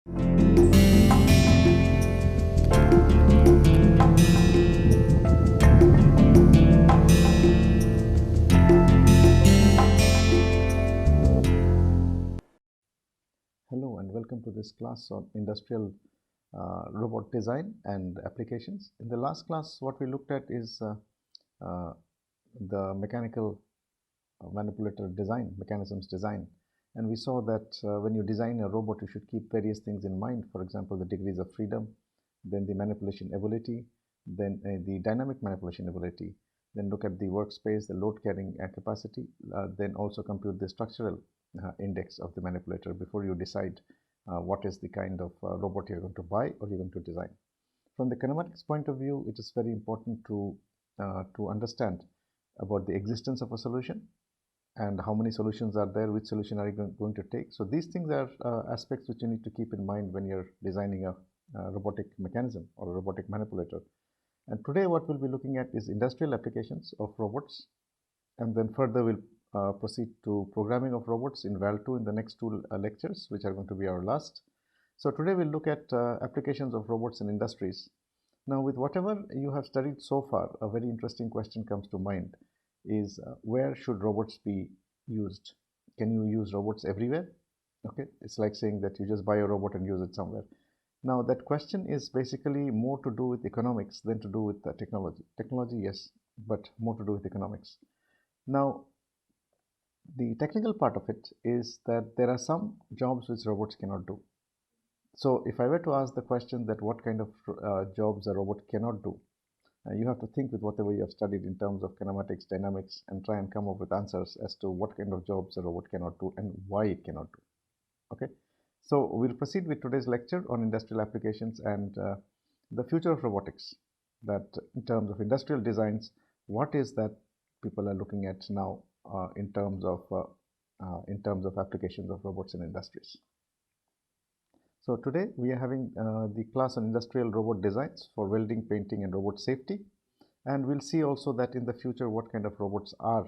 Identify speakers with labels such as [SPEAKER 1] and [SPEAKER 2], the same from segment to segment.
[SPEAKER 1] Hello and welcome to this class on industrial robot design and applications. In the last class, what we looked at is the mechanical manipulator design, mechanisms design. And we saw that when you design a robot, you should keep various things in mind. For example, the degrees of freedom, then the manipulation ability, then the dynamic manipulation ability, then look at the workspace, the load carrying capacity, then also compute the structural index of the manipulator before you decide what is the kind of robot you're going to buy or you're going to design. From the kinematics point of view, it is very important to understand about the existence of a solution and how many solutions are there, which solution are you going to take. So these things are aspects which you need to keep in mind when you're designing a robotic mechanism or a robotic manipulator. And today what we'll be looking at is industrial applications of robots, and then further we'll proceed to programming of robots in VAL2 in the next two lectures, which are going to be our last. So today we'll look at applications of robots in industries. Now, with whatever you have studied so far, a very interesting question comes to mind is where should robots be used? Can you use robots everywhere? Okay, it's like saying that you just buy a robot and use it somewhere. Now, that question is basically more to do with economics than to do with technology. Technology, yes, but more to do with economics. Now, the technical part of it is that there are some jobs which robots cannot do. So if I were to ask the question that what kind of jobs a robot cannot do, you have to think with whatever you have studied in terms of kinematics, dynamics, and try and come up with answers as to what kind of jobs a robot cannot do and why it cannot do. Okay, so we'll proceed with today's lecture on industrial applications and the future of robotics. That in terms of industrial designs, what is that people are looking at now in terms of applications of robots in industries. So today we are having the class on industrial robot designs for welding, painting, and robot safety, and we'll see also that in the future what kind of robots are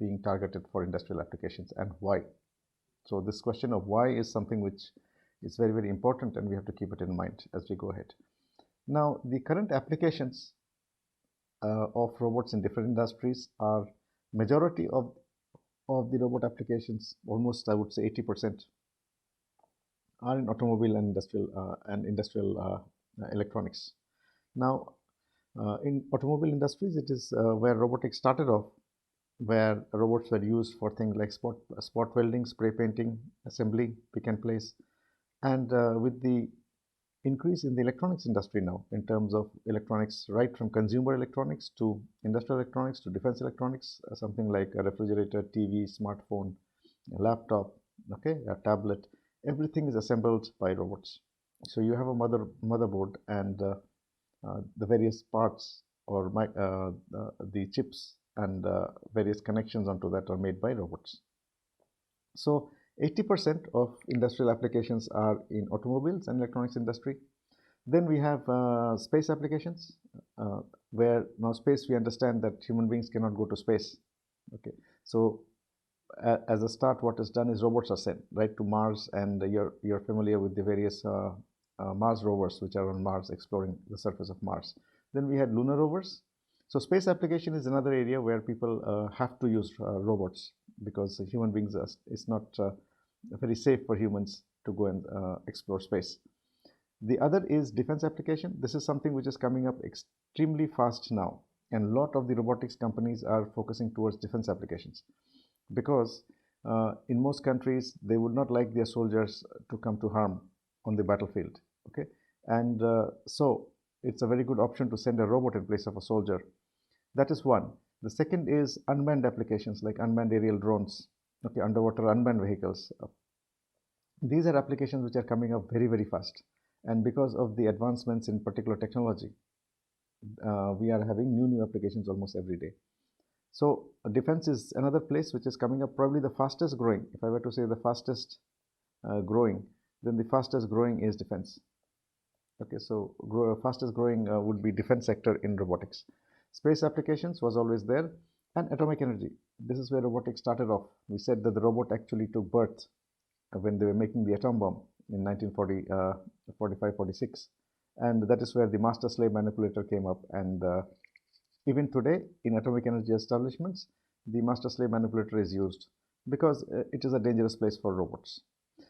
[SPEAKER 1] being targeted for industrial applications and why. So this question of why is something which is very, very important, and we have to keep it in mind as we go ahead. Now, the current applications of robots in different industries are majority of the robot applications, almost I would say 80%, are in automobile and industrial electronics. Now, in automobile industries, it is where robotics started off, where robots were used for things like spot welding, spray painting, assembly, pick and place, and with the increase in the electronics industry now, in terms of electronics, right from consumer electronics to industrial electronics to defense electronics, something like a refrigerator, TV, smartphone, a laptop, okay, a tablet, everything is assembled by robots. So you have a motherboard and the various parts or the chips and various connections onto that are made by robots. So 80% of industrial applications are in automobiles and electronics industry. Then we have space applications, where now space, we understand that human beings cannot go to space. Okay, so as a start, what is done is robots are sent right to Mars, and you're familiar with the various Mars rovers which are on Mars exploring the surface of Mars. Then we had lunar rovers. So space application is another area where people have to use robots, because human beings it's not very safe for humans to go and explore space. The other is defense application. This is something which is coming up extremely fast now, and a lot of the robotics companies are focusing towards defense applications, because in most countries they would not like their soldiers to come to harm on the battlefield. Okay, and so it's a very good option to send a robot in place of a soldier. That is one. The second is unmanned applications like unmanned aerial drones, okay, underwater unmanned vehicles. These are applications which are coming up very, very fast, and because of the advancements in particular technology, we are having new applications almost every day. So defense is another place which is coming up, probably the fastest growing. If I were to say the fastest growing, then the fastest growing is defense. Okay, so fastest growing would be defense sector in robotics. Space applications was always there, and atomic energy. This is where robotics started off. We said that the robot actually took birth when they were making the atom bomb, in 1945-46, and that is where the master-slave manipulator came up. And even today, in atomic energy establishments, the master-slave manipulator is used because it is a dangerous place for robots.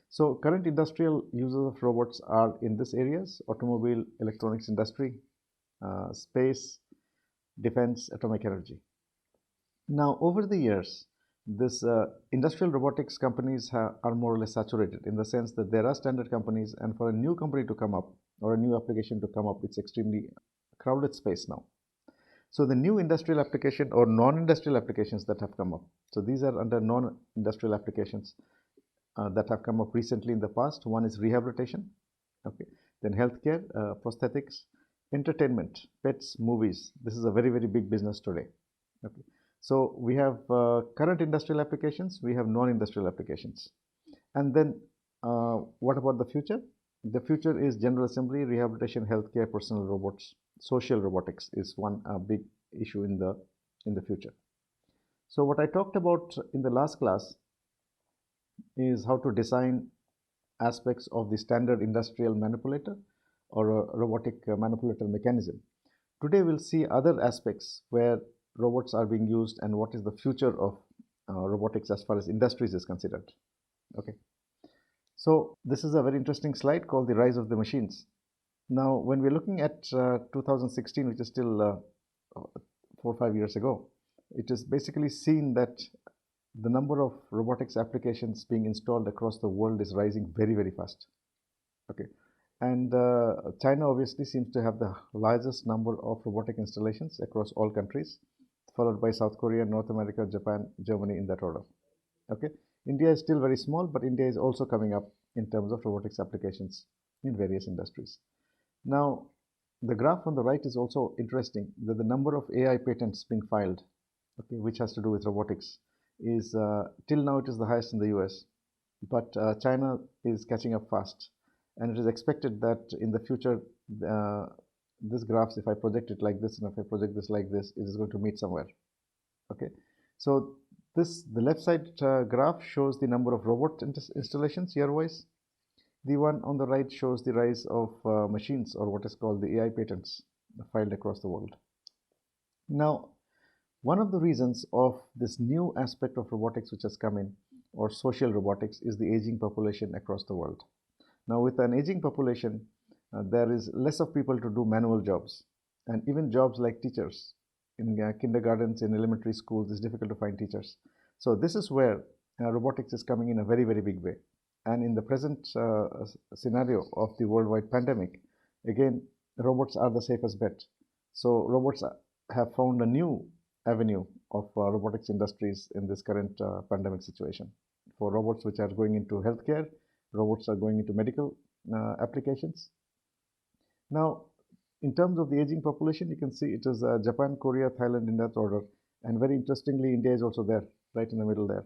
[SPEAKER 1] So current industrial users of robots are in these areas: automobile, electronics industry, space, defense, atomic energy. Now, over the years, this industrial robotics companies are more or less saturated, in the sense that there are standard companies, and for a new company to come up or a new application to come up, it's extremely crowded space now. So the new industrial application or non-industrial applications that have come up, so these are under non-industrial applications that have come up recently in the past. One is rehabilitation, okay, then healthcare, prosthetics, entertainment, pets, movies. This is a very, very big business today. Okay. So we have current industrial applications, we have non-industrial applications. And then what about the future? The future is general assembly, rehabilitation, healthcare, personal robots. Social robotics is one big issue in the future. So what I talked about in the last class is how to design aspects of the standard industrial manipulator or a robotic manipulator mechanism. Today we'll see other aspects where robots are being used and what is the future of robotics as far as industries is considered. Okay. So this is a very interesting slide called the rise of the machines. Now, when we're looking at 2016, which is still 4 or 5 years ago, it is basically seen that the number of robotics applications being installed across the world is rising very, very fast. Okay. And China obviously seems to have the largest number of robotic installations across all countries, followed by South Korea, North America, Japan, Germany, in that order. Okay. India is still very small, but India is also coming up in terms of robotics applications in various industries. Now, the graph on the right is also interesting, that the number of AI patents being filed, okay, which has to do with robotics, is till now it is the highest in the US, but China is catching up fast, and it is expected that in the future this graph, if I project it like this and if I project this like this, it is going to meet somewhere. Okay, so the left side graph shows the number of robot installations year-wise. The one on the right shows the rise of machines, or what is called the AI patents, filed across the world. Now, one of the reasons of this new aspect of robotics which has come in, or social robotics, is the aging population across the world. Now, with an aging population, there is less of people to do manual jobs, and even jobs like teachers in kindergartens, in elementary schools, it's difficult to find teachers. So this is where robotics is coming in a very, very big way. And in the present scenario of the worldwide pandemic, again, robots are the safest bet. So robots have found a new avenue of robotics industries in this current pandemic situation. For robots which are going into healthcare, robots are going into medical applications. Now, in terms of the aging population, you can see it is Japan, Korea, Thailand in that order. And very interestingly, India is also there, right in the middle there.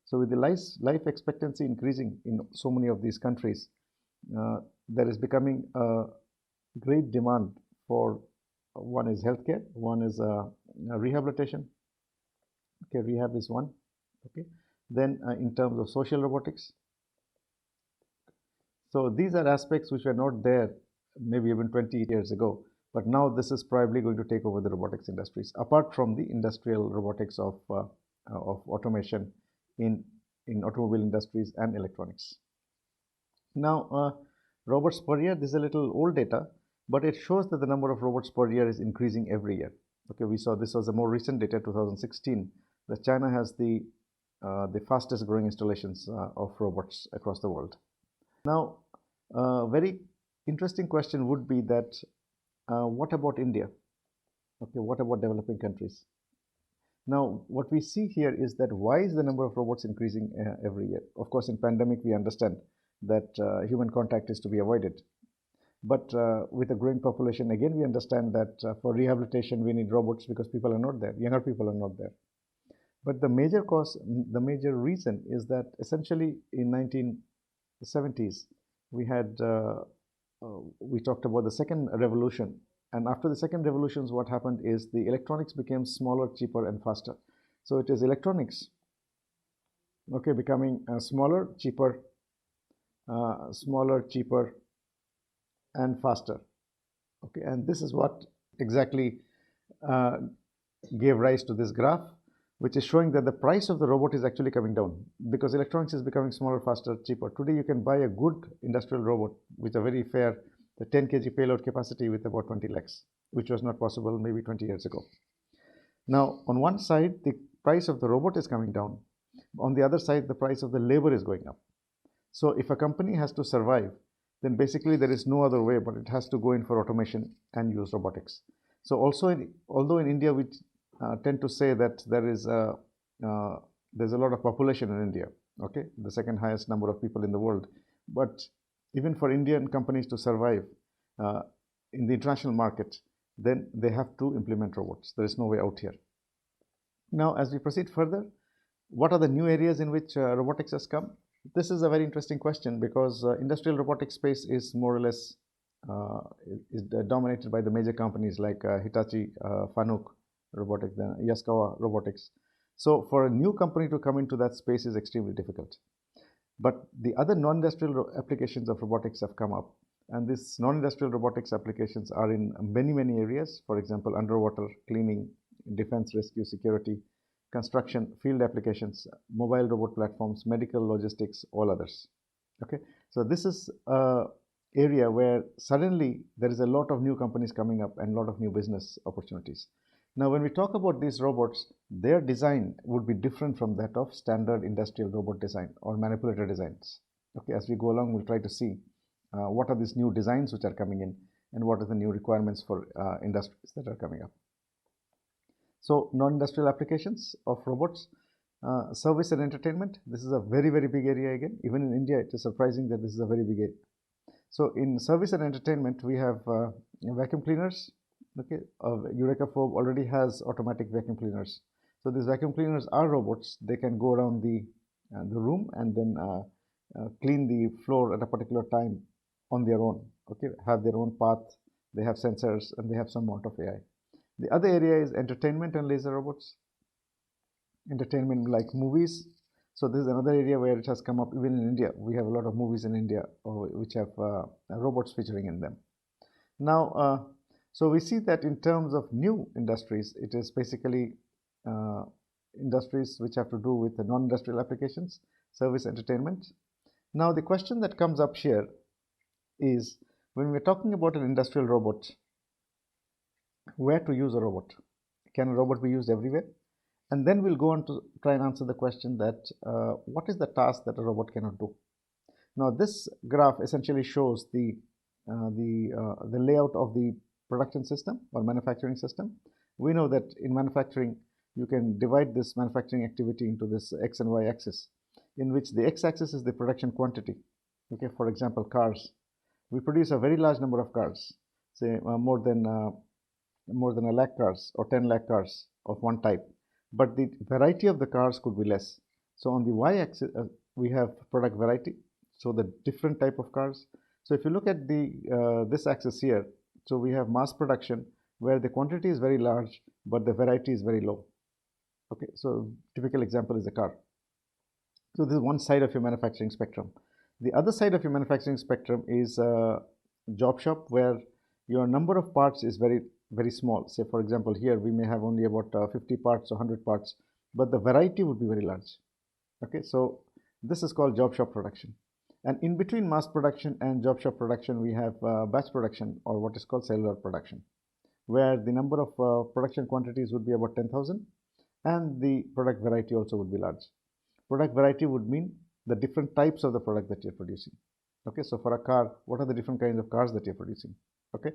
[SPEAKER 1] So with the life expectancy increasing in so many of these countries, there is becoming a great demand for, one is healthcare, one is rehabilitation. Okay, rehab is one. Okay, then in terms of social robotics. So these are aspects which were not there maybe even 20 years ago, but now this is probably going to take over the robotics industries, apart from the industrial robotics of automation in automobile industries and electronics. Now, robots per year, this is a little old data, but it shows that the number of robots per year is increasing every year. Okay, we saw this was a more recent data, 2016, that China has the fastest growing installations of robots across the world. Now, very interesting question would be that what about India? Okay, what about developing countries? Now, what we see here is that why is the number of robots increasing every year? Of course, in pandemic, we understand that human contact is to be avoided. But with a growing population, again, we understand that for rehabilitation, we need robots because people are not there, younger people are not there. But the major cause, the major reason is that essentially in 1970s, we had, we talked about the second revolution. And after the second revolutions, what happened is the electronics became smaller, cheaper, and faster. So it is electronics, okay, becoming smaller, cheaper, smaller, cheaper, and faster. Okay, and this is what exactly gave rise to this graph, which is showing that the price of the robot is actually coming down because electronics is becoming smaller, faster, cheaper. Today you can buy a good industrial robot with a very fair, the 10 kg payload capacity with about 20 lakhs, which was not possible maybe 20 years ago. Now, on one side, the price of the robot is coming down. On the other side, the price of the labor is going up. So if a company has to survive, then basically there is no other way, but it has to go in for automation and use robotics. So also, although in India we tend to say that there's a lot of population in India, okay, the second highest number of people in the world, but even for Indian companies to survive in the international market, then they have to implement robots. There is no way out here. Now, as we proceed further, what are the new areas in which robotics has come? This is a very interesting question because industrial robotics space is more or less dominated by the major companies like Hitachi, Fanuc Robotics, Yaskawa Robotics. So for a new company to come into that space is extremely difficult. But the other non-industrial applications of robotics have come up. And these non-industrial robotics applications are in many, many areas. For example, underwater cleaning, defense, rescue, security, construction, field applications, mobile robot platforms, medical, logistics, all others. Okay, so this is an area where suddenly there is a lot of new companies coming up and a lot of new business opportunities. Now, when we talk about these robots, their design would be different from that of standard industrial robot design or manipulator designs. Okay, as we go along, we'll try to see what are these new designs which are coming in and what are the new requirements for industries that are coming up. So, non-industrial applications of robots, service and entertainment. This is a very, very big area again. Even in India, it is surprising that this is a very big area. So, in service and entertainment, we have vacuum cleaners. Okay, Eureka Fob already has automatic vacuum cleaners. So, these vacuum cleaners are robots. They can go around the room and then clean the floor at a particular time on their own. Okay, have their own path. They have sensors and they have some amount of AI. The other area is entertainment and laser robots. Entertainment like movies. So this is another area where it has come up even in India. We have a lot of movies in India which have robots featuring in them. Now, so we see that in terms of new industries, it is basically industries which have to do with the non-industrial applications, service, entertainment. Now, the question that comes up here is when we're talking about an industrial robot, where to use a robot? Can a robot be used everywhere? And then we'll go on to try and answer the question that what is the task that a robot cannot do? Now, this graph essentially shows the layout of the production system or manufacturing system. We know that in manufacturing, you can divide this manufacturing activity into this X and Y axis, in which the X axis is the production quantity. Okay, for example, cars. We produce a very large number of cars, say more than a lakh cars or 10 lakh cars of one type, but the variety of the cars could be less. So on the y-axis, we have product variety, so the different type of cars. So if you look at the this axis here, so we have mass production where the quantity is very large, but the variety is very low. Okay, so typical example is a car. So this is one side of your manufacturing spectrum. The other side of your manufacturing spectrum is a job shop where your number of parts is very, very small. Say, for example, here we may have only about 50 parts or 100 parts, but the variety would be very large. Okay, so this is called job shop production. And in between mass production and job shop production, we have batch production or what is called cellular production, where the number of production quantities would be about 10,000 and the product variety also would be large. Product variety would mean the different types of the product that you're producing. Okay, so for a car, what are the different kinds of cars that you're producing? Okay,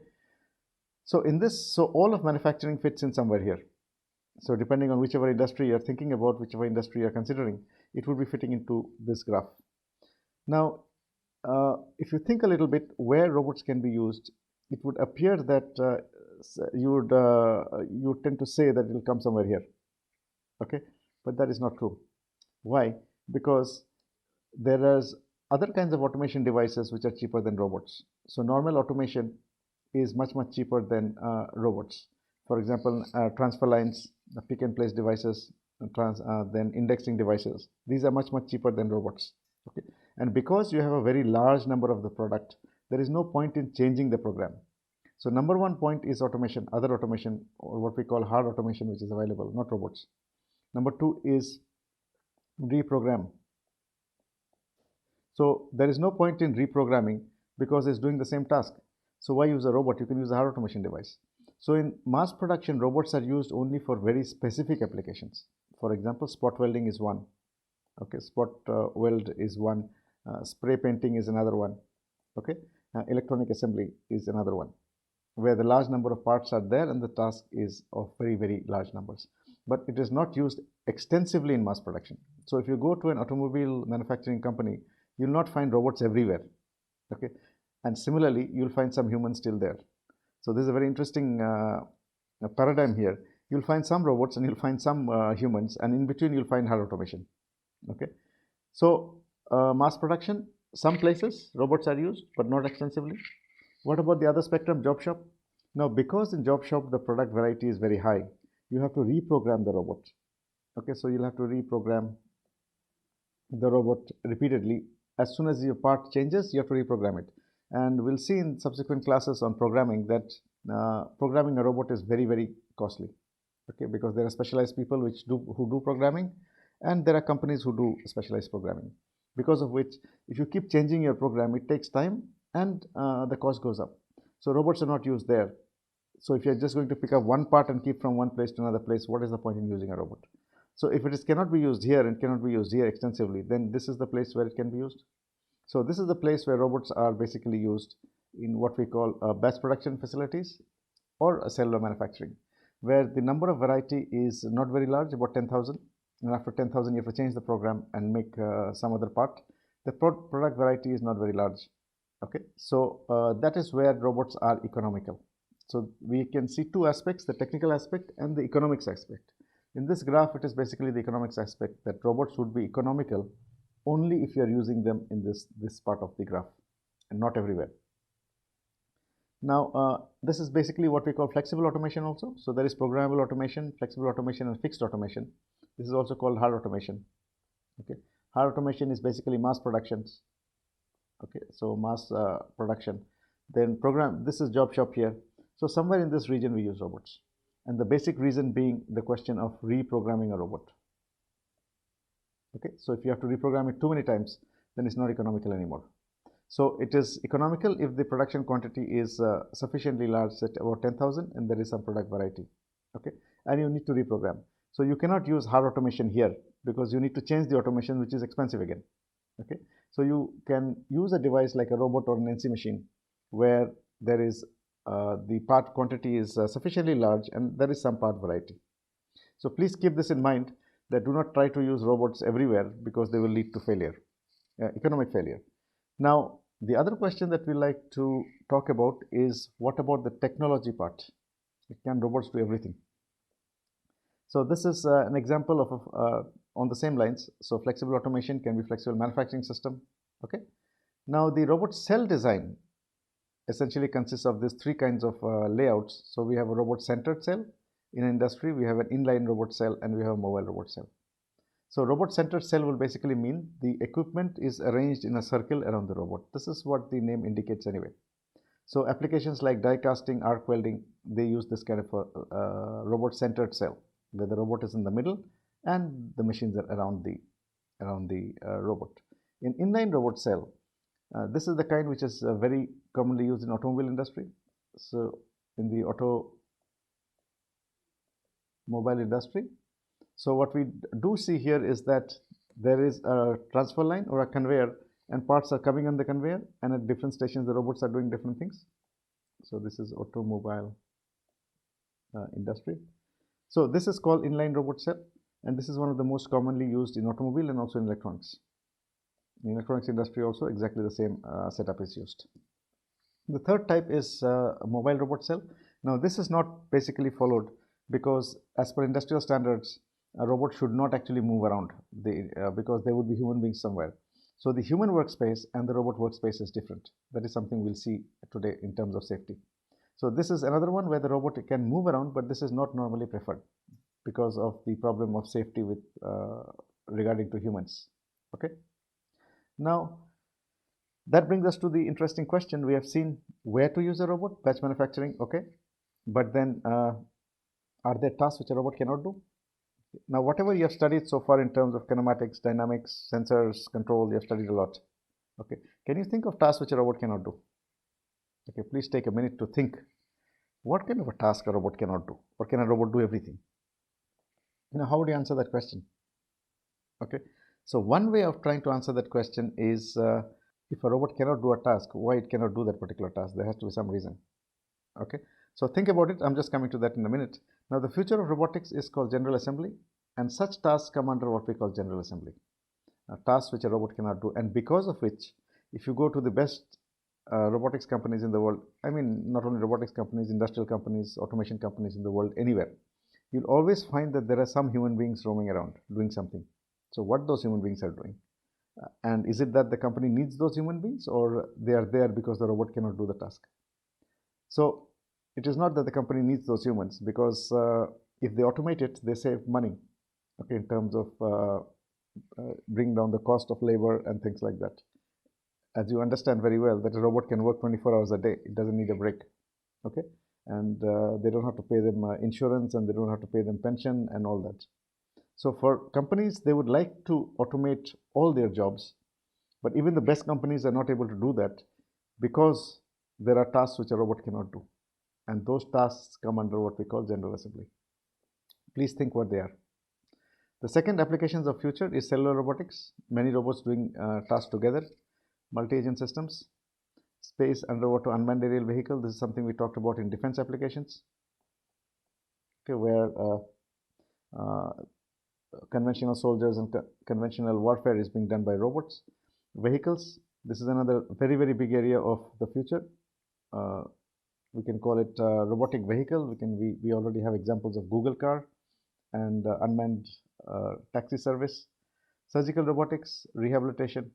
[SPEAKER 1] so in this, so all of manufacturing fits in somewhere here. So depending on whichever industry you're thinking about, whichever industry you're considering, it would be fitting into this graph. Now, if you think a little bit where robots can be used, it would appear that you tend to say that it will come somewhere here. Okay, but that is not true. Why? Because there is other kinds of automation devices which are cheaper than robots. So normal automation is much cheaper than robots. For example, transfer lines, pick and place devices, then indexing devices. These are much cheaper than robots. Okay, And because you have a very large number of the product, there is no point in changing the program. So number one point is automation, other automation, or what we call hard automation, which is available, not robots. Number two is reprogram. So there is no point in reprogramming because it's doing the same task. So why use a robot? You can use a hard automation device. So in mass production, robots are used only for very specific applications. For example, spot welding is one. Okay, spot weld is one. Spray painting is another one. Okay, electronic assembly is another one, where the large number of parts are there and the task is of very, very large numbers. But it is not used extensively in mass production. So if you go to an automobile manufacturing company, you'll not find robots everywhere. Okay, and similarly, you'll find some humans still there. So this is a very interesting paradigm here. You'll find some robots and you'll find some humans, and in between you'll find hard automation. Okay, so mass production, some places robots are used, but not extensively. What about the other spectrum, job shop? Now, because in job shop the product variety is very high, you have to reprogram the robot. Okay, so you'll have to reprogram the robot repeatedly. As soon as your part changes, you have to reprogram it. And we'll see in subsequent classes on programming that programming a robot is very, very costly. Okay, because there are specialized people who do programming, and there are companies who do specialized programming. Because of which, if you keep changing your program, it takes time and the cost goes up. So robots are not used there. So if you're just going to pick up one part and keep from one place to another place, what is the point in using a robot? So if it cannot be used here and cannot be used here extensively, then this is the place where it can be used. So this is the place where robots are basically used in what we call batch production facilities or a cellular manufacturing, where the number of variety is not very large, about 10,000. And after 10,000, you have to change the program and make some other part. The product variety is not very large. Okay, so that is where robots are economical. So we can see two aspects, the technical aspect and the economics aspect. In this graph, it is basically the economics aspect, that robots would be economical only if you are using them in this part of the graph and not everywhere. Now, this is basically what we call flexible automation also. So there is programmable automation, flexible automation, and fixed automation. This is also called hard automation. Okay, hard automation is basically mass productions. Okay, so mass production. Then this is job shop here. So somewhere in this region we use robots, and the basic reason being the question of reprogramming a robot. Okay, so if you have to reprogram it too many times, then it's not economical anymore. So it is economical if the production quantity is sufficiently large, at about 10,000, and there is some product variety. Okay, and you need to reprogram. So you cannot use hard automation here because you need to change the automation, which is expensive again. Okay, so you can use a device like a robot or an NC machine where there is the part quantity is sufficiently large and there is some part variety. So please keep this in mind, that do not try to use robots everywhere because they will lead to failure, economic failure. Now, the other question that we like to talk about is, what about the technology part? Can robots do everything? So this is an example of on the same lines. So flexible automation can be flexible manufacturing system. Okay. Now the robot cell design essentially consists of these three kinds of layouts. So we have a robot centered cell in industry, we have an inline robot cell, and we have a mobile robot cell. So robot centered cell will basically mean the equipment is arranged in a circle around the robot. This is what the name indicates anyway. So applications like die casting, arc welding, they use this kind of a robot centered cell, where the robot is in the middle and the machines are around the robot. In inline robot cell, this is the kind which is very commonly used in automobile industry. So in the automobile industry, so what we do see here is that there is a transfer line or a conveyor, and parts are coming on the conveyor, and at different stations the robots are doing different things. So this is automobile industry. So this is called inline robot cell, and this is one of the most commonly used in automobile and also in electronics. In electronics industry also exactly the same setup is used. The third type is a mobile robot cell. Now this is not basically followed because as per industrial standards, a robot should not actually move around because there would be human beings somewhere. So the human workspace and the robot workspace is different. That is something we'll see today in terms of safety. So this is another one where the robot can move around, but this is not normally preferred because of the problem of safety with regarding to humans. Okay. Now, that brings us to the interesting question. We have seen where to use a robot, batch manufacturing, okay. But then, are there tasks which a robot cannot do? Now, whatever you have studied so far in terms of kinematics, dynamics, sensors, control, you have studied a lot. Okay. Can you think of tasks which a robot cannot do? Okay, please take a minute to think. What kind of a task a robot cannot do? Or can a robot do everything? How would you answer that question? Okay. So one way of trying to answer that question is if a robot cannot do a task, why it cannot do that particular task? There has to be some reason. Okay. So think about it. I'm just coming to that in a minute. Now, the future of robotics is called general assembly, and such tasks come under what we call general assembly. Tasks which a robot cannot do, and because of which, if you go to the best robotics companies in the world, I mean not only robotics companies, industrial companies, automation companies in the world, anywhere, you'll always find that there are some human beings roaming around doing something. So what those human beings are doing, and is it that the company needs those human beings, or they are there because the robot cannot do the task? So it is not that the company needs those humans, because if they automate it, they save money, okay, in terms of bring down the cost of labor and things like that. As you understand very well, that a robot can work 24 hours a day. It doesn't need a break, okay? And they don't have to pay them insurance, and they don't have to pay them pension and all that. So for companies, they would like to automate all their jobs, but even the best companies are not able to do that because there are tasks which a robot cannot do. And those tasks come under what we call general assembly. Please think what they are. The second applications of future is cellular robotics. Many robots doing tasks together, multi-agent systems, space, underwater, unmanned aerial vehicle. This is something we talked about in defense applications, okay, where conventional soldiers and conventional warfare is being done by robots. Vehicles, this is another very, very big area of the future. We can call it robotic vehicle. We already have examples of Google car and unmanned taxi service. Surgical robotics, rehabilitation,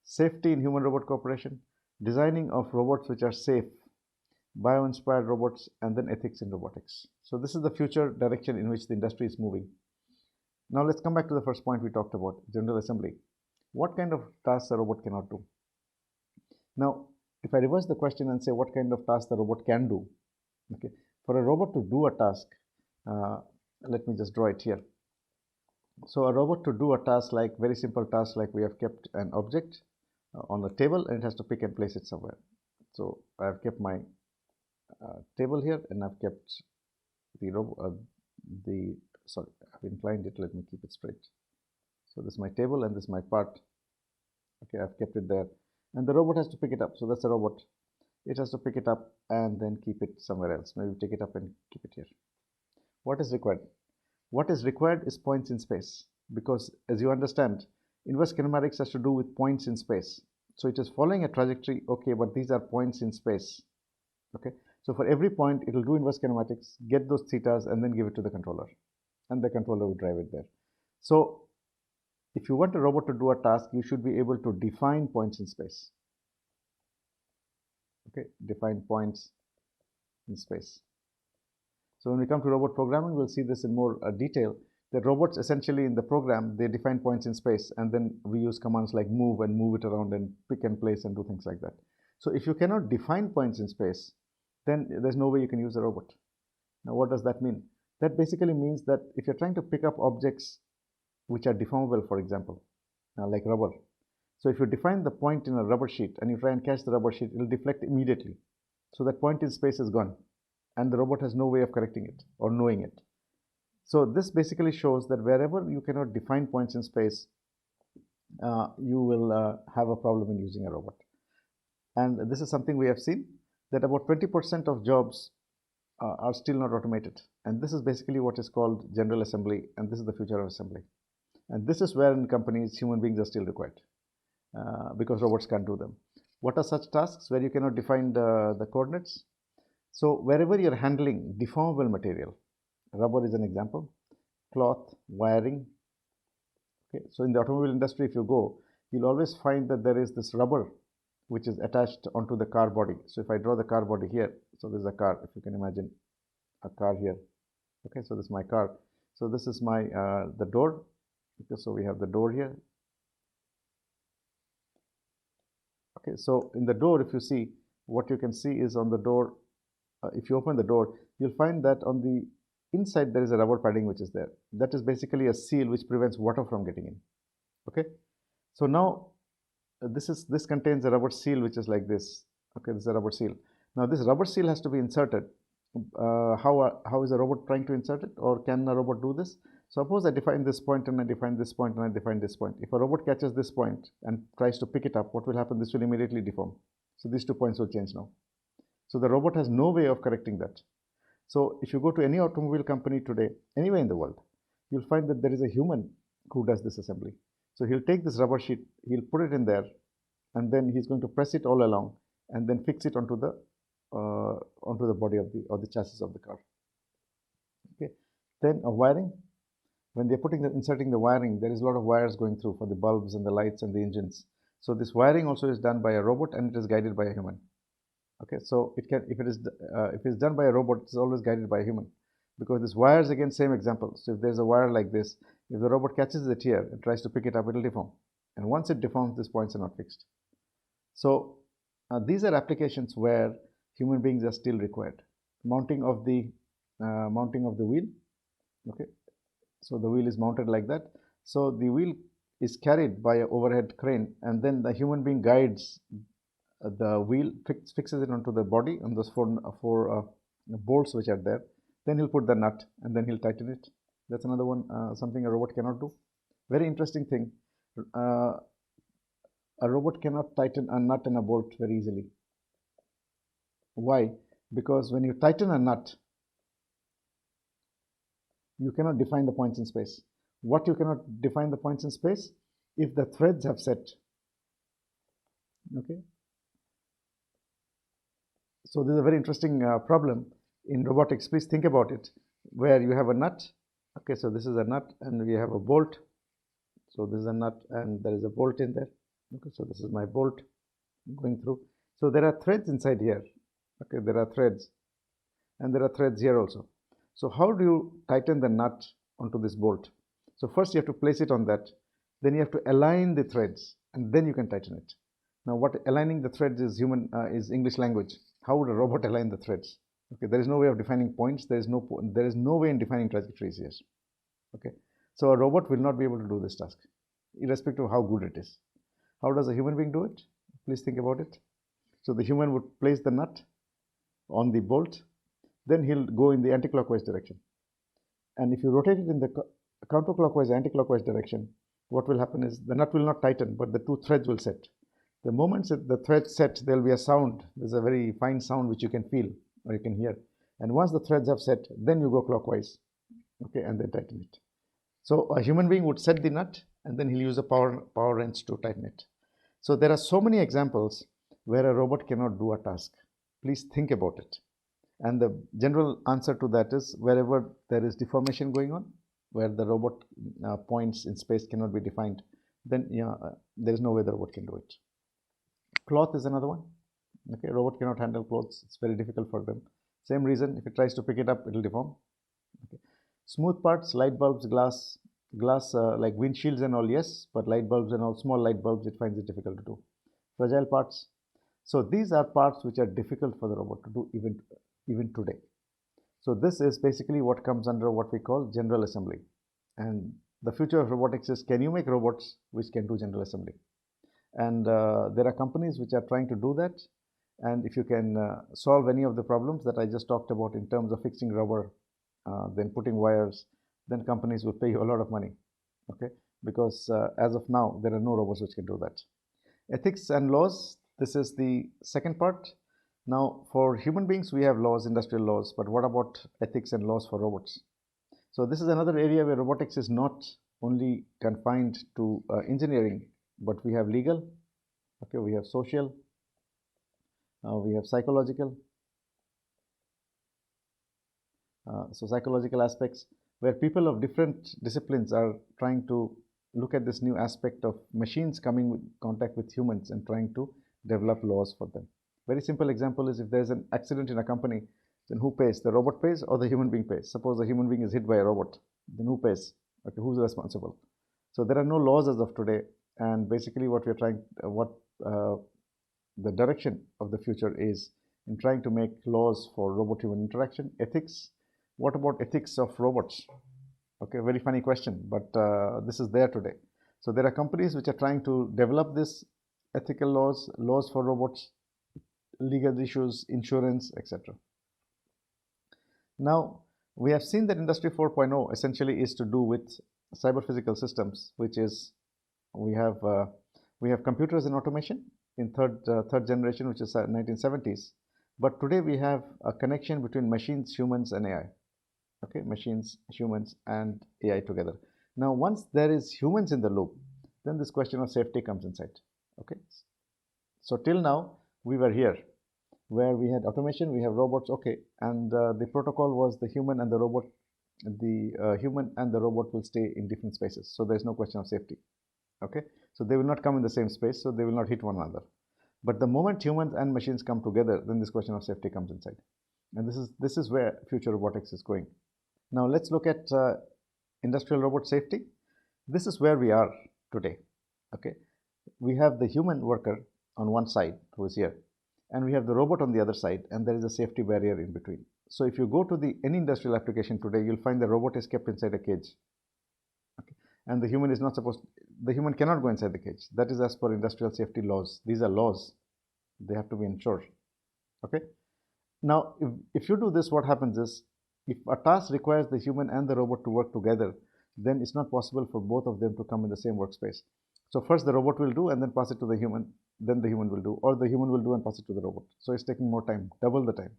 [SPEAKER 1] safety in human-robot cooperation, designing of robots which are safe, bio-inspired robots, and then ethics in robotics. So this is the future direction in which the industry is moving. Now let's come back to the first point we talked about, general assembly. What kind of tasks a robot cannot do? Now, if I reverse the question and say what kind of task the robot can do, okay, for a robot to do a task, let me just draw it here. So a robot to do a task, like very simple task, like we have kept an object on a table and it has to pick and place it somewhere. So I have kept my table here, and I've kept the robot, sorry, I've inclined it, let me keep it straight. So this is my table and this is my part. Okay, I've kept it there, and the robot has to pick it up. So that's a robot. It has to pick it up and then keep it somewhere else. Maybe take it up and keep it here. What is required? What is required is points in space, because as you understand, inverse kinematics has to do with points in space. So it is following a trajectory, okay, but these are points in space, okay. So for every point, it will do inverse kinematics, get those thetas, and then give it to the controller, and the controller will drive it there. So if you want a robot to do a task, you should be able to define points in space, okay, define points in space. So when we come to robot programming, we'll see this in more detail. The robots essentially in the program, they define points in space, and then we use commands like move and move it around and pick and place and do things like that. So if you cannot define points in space, then there's no way you can use a robot. Now, what does that mean? That basically means that if you're trying to pick up objects which are deformable, for example, like rubber. So if you define the point in a rubber sheet and you try and catch the rubber sheet, it will deflect immediately. So that point in space is gone, and the robot has no way of correcting it or knowing it. So this basically shows that wherever you cannot define points in space, you will have a problem in using a robot. And this is something we have seen, that about 20% of jobs are still not automated. And this is basically what is called general assembly, and this is the future of assembly. And this is where in companies human beings are still required, because robots can't do them. What are such tasks where you cannot define the coordinates? So wherever you're handling deformable material, rubber is an example, cloth, wiring. Okay, so in the automobile industry, if you go, you'll always find that there is this rubber which is attached onto the car body. So if I draw the car body here, so this is a car, if you can imagine a car here. Okay, so this is my car. So this is my the door. Okay, so we have the door here. Okay, so in the door, if you see, what you can see is on the door, if you open the door, you'll find that on the inside there is a rubber padding which is there. That is basically a seal which prevents water from getting in. Okay, so now this contains a rubber seal which is like this. Okay, this is a rubber seal. Now this rubber seal has to be inserted. How is a robot trying to insert it, or can a robot do this? Suppose I define this point and I define this point and I define this point. If a robot catches this point and tries to pick it up, what will happen? This will immediately deform. So these 2 points will change now. So the robot has no way of correcting that. So if you go to any automobile company today, anywhere in the world, you'll find that there is a human who does this assembly. So he'll take this rubber sheet, he'll put it in there, and then he's going to press it all along and then fix it onto the body of the chassis of the car. Okay. Then a wiring. When they're inserting the wiring, there is a lot of wires going through for the bulbs and the lights and the engines. So this wiring also is done by a robot and it is guided by a human. Okay, so if it is done by a robot, it's always guided by a human, because this wires, again, same example. So if there's a wire like this, if the robot catches it here and tries to pick it up, it will deform. And once it deforms, these points are not fixed. So these are applications where human beings are still required. Mounting of the wheel. Okay, so the wheel is mounted like that. So the wheel is carried by an overhead crane, and then the human being guides the wheel, fixes it onto the body on those four bolts which are there. Then he'll put the nut and then he'll tighten it. That's another one, something a robot cannot do. Very interesting thing. A robot cannot tighten a nut and a bolt very easily. Why? Because when you tighten a nut, you cannot define the points in space. What you cannot define the points in space? If the threads have set. Okay. So this is a very interesting problem in robotics. Please think about it, where you have a nut. Okay, so this is a nut and we have a bolt. So this is a nut and there is a bolt in there. Okay, so this is my bolt going through. So there are threads inside here. Okay, there are threads and there are threads here also. So how do you tighten the nut onto this bolt? So first you have to place it on that. Then you have to align the threads and then you can tighten it. Now what aligning the threads is English language. How would a robot align the threads? Okay, there is no way of defining points. There is no way in defining trajectories here. Okay, so a robot will not be able to do this task, irrespective of how good it is. How does a human being do it? Please think about it. So the human would place the nut on the bolt, then he'll go in the anti-clockwise direction. And if you rotate it in the counterclockwise, anti-clockwise direction, what will happen is the nut will not tighten, but the two threads will set. The moment the threads set, there will be a sound. There's a very fine sound which you can feel or you can hear. And once the threads have set, then you go clockwise, okay, and then tighten it. So a human being would set the nut and then he'll use a power wrench to tighten it. So there are so many examples where a robot cannot do a task. Please think about it. And the general answer to that is wherever there is deformation going on, where the robot points in space cannot be defined, then there is no way the robot can do it. Cloth is another one. Okay, robot cannot handle clothes. It's very difficult for them. Same reason, if it tries to pick it up, it will deform. Okay. Smooth parts, light bulbs, glass like windshields and all, yes, but light bulbs and all, small light bulbs, it finds it difficult to do. Fragile parts. So these are parts which are difficult for the robot to do even today. So this is basically what comes under what we call general assembly. And the future of robotics is, can you make robots which can do general assembly? And there are companies which are trying to do that. And if you can solve any of the problems that I just talked about in terms of fixing rubber, then putting wires, then companies will pay you a lot of money. Okay, because as of now, there are no robots which can do that. Ethics and laws, this is the second part. Now, for human beings, we have laws, industrial laws, but what about ethics and laws for robots? So this is another area where robotics is not only confined to engineering, but we have legal, okay, we have social, we have psychological. So psychological aspects where people of different disciplines are trying to look at this new aspect of machines coming in contact with humans and trying to develop laws for them. Very simple example is if there's an accident in a company, then who pays? The robot pays or the human being pays? Suppose the human being is hit by a robot, then who pays? Okay, who's responsible? So there are no laws as of today, and basically what we're trying, the direction of the future is in trying to make laws for robot-human interaction, ethics. What about ethics of robots? Okay, very funny question, but this is there today. So there are companies which are trying to develop this ethical laws, laws for robots, legal issues, insurance, etc. Now, we have seen that Industry 4.0 essentially is to do with cyber-physical systems, which is we have computers and automation in third generation, which is 1970s. But today we have a connection between machines, humans, and AI. Okay, machines, humans, and AI together. Now, once there is humans in the loop, then this question of safety comes inside. Okay, so till now we were here, where we had automation, we have robots. Okay, and the protocol was the human and the robot. The human and the robot will stay in different spaces, so there is no question of safety. Okay, so they will not come in the same space, so they will not hit one another. But the moment humans and machines come together, then this question of safety comes inside, and this is where future robotics is going. Now let's look at industrial robot safety. This is where we are today. Okay, we have the human worker on one side who is here, and we have the robot on the other side, and there is a safety barrier in between. So if you go to any industrial application today, you'll find the robot is kept inside a cage. Okay, and the human is not supposed. The human cannot go inside the cage. That is as per industrial safety laws. These are laws. They have to be ensured. Okay. Now, if you do this, what happens is, if a task requires the human and the robot to work together, then it's not possible for both of them to come in the same workspace. So first the robot will do and then pass it to the human, then the human will do, or the human will do and pass it to the robot. So it's taking more time, double the time.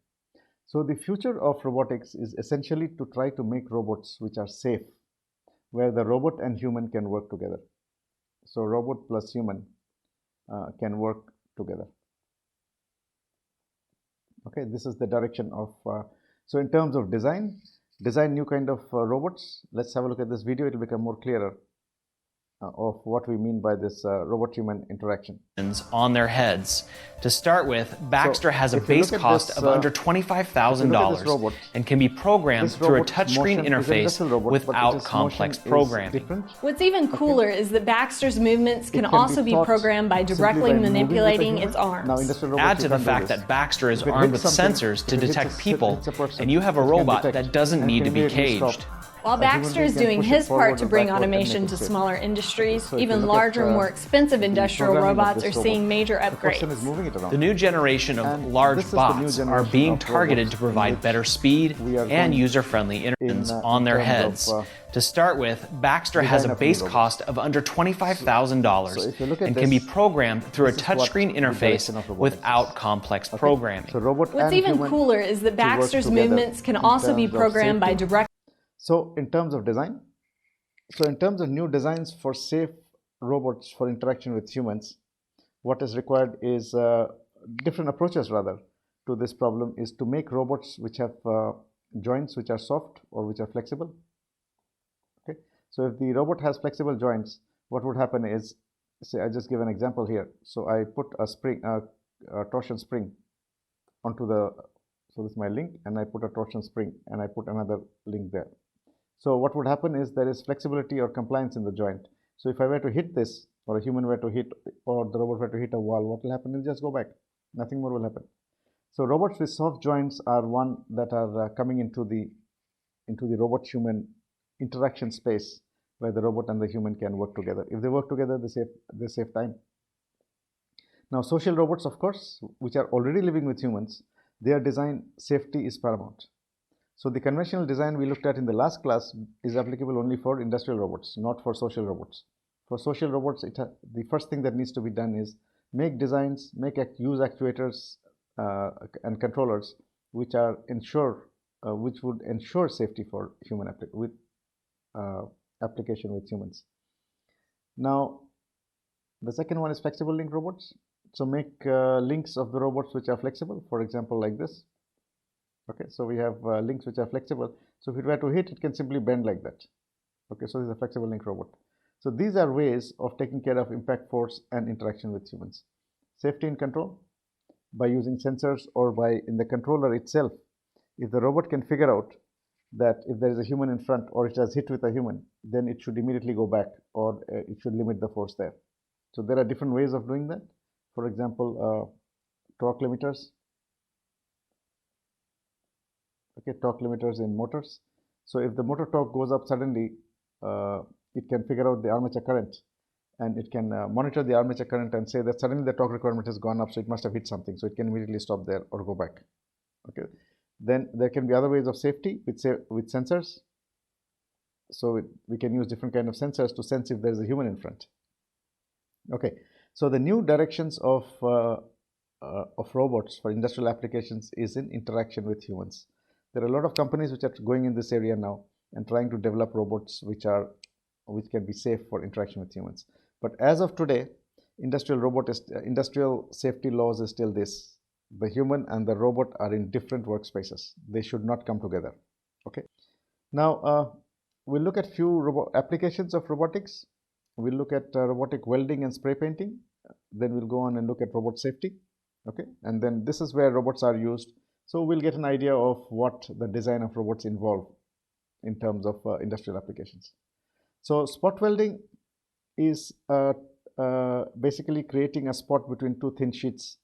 [SPEAKER 1] So the future of robotics is essentially to try to make robots which are safe, where the robot and human can work together. So robot plus human can work together. Okay, this is the direction of so in terms of design new kind of robots. Let's have a look at this video. It will become more clearer of what we mean by this robot-human interaction.
[SPEAKER 2] On their heads. To start with, Baxter has a base cost of under $25,000 and can be programmed through a touchscreen interface without complex programming.
[SPEAKER 3] What's even cooler is that Baxter's movements can also be programmed by directly manipulating its arms.
[SPEAKER 2] Add to the fact that Baxter is armed with sensors to detect people, and you have a robot that doesn't need to be caged.
[SPEAKER 3] While Baxter is doing his part to bring automation to smaller industries, even larger, more expensive industrial robots are seeing major upgrades.
[SPEAKER 2] The new generation of large bots are being targeted to provide better speed and user-friendly interactions on their heads. To start with, Baxter has a base cost of under $25,000 and can be programmed through a touchscreen interface without complex programming.
[SPEAKER 3] What's even cooler is that Baxter's movements can also be programmed by direct.
[SPEAKER 1] So in terms of design, so in terms of new designs for safe robots for interaction with humans, what is required is different approaches rather to this problem is to make robots which have joints which are soft or which are flexible. Okay, so if the robot has flexible joints, what would happen is, say I just give an example here. So I put a spring, a torsion spring onto the, so this is my link, and I put a torsion spring and I put another link there. So what would happen is there is flexibility or compliance in the joint. So if I were to hit this, or a human were to hit, or the robot were to hit a wall, what will happen? It will just go back. Nothing more will happen. So robots with soft joints are one that are coming into the robot-human interaction space, where the robot and the human can work together. If they work together, they save time. Now, social robots, of course, which are already living with humans, their design safety is paramount. So the conventional design we looked at in the last class is applicable only for industrial robots, not for social robots. For social robots, the first thing that needs to be done is make designs, use actuators and controllers which would ensure safety for human application with humans. Now, the second one is flexible link robots. So make links of the robots which are flexible, for example, like this. Okay, so we have links which are flexible. So if it were to hit, it can simply bend like that. Okay, so this is a flexible link robot. So these are ways of taking care of impact force and interaction with humans. Safety and control by using sensors or by in the controller itself. If the robot can figure out that if there is a human in front or it has hit with a human, then it should immediately go back, or it should limit the force there. So there are different ways of doing that. For example, torque limiters. Okay, torque limiters in motors. So if the motor torque goes up suddenly, it can figure out the armature current, and it can monitor the armature current and say that suddenly the torque requirement has gone up, so it must have hit something, so it can immediately stop there or go back. Okay, then there can be other ways of safety with sensors. So we can use different kind of sensors to sense if there is a human in front. Okay, so the new directions of robots for industrial applications is in interaction with humans. There are a lot of companies which are going in this area now and trying to develop robots which can be safe for interaction with humans. But as of today, industrial safety laws is still this: the human and the robot are in different workspaces. They should not come together. Okay. Now we'll look at few applications of robotics. We'll look at robotic welding and spray painting. Then we'll go on and look at robot safety. Okay, and then this is where robots are used. So we'll get an idea of what the design of robots involve in terms of industrial applications. So spot welding is basically creating a spot between two thin sheets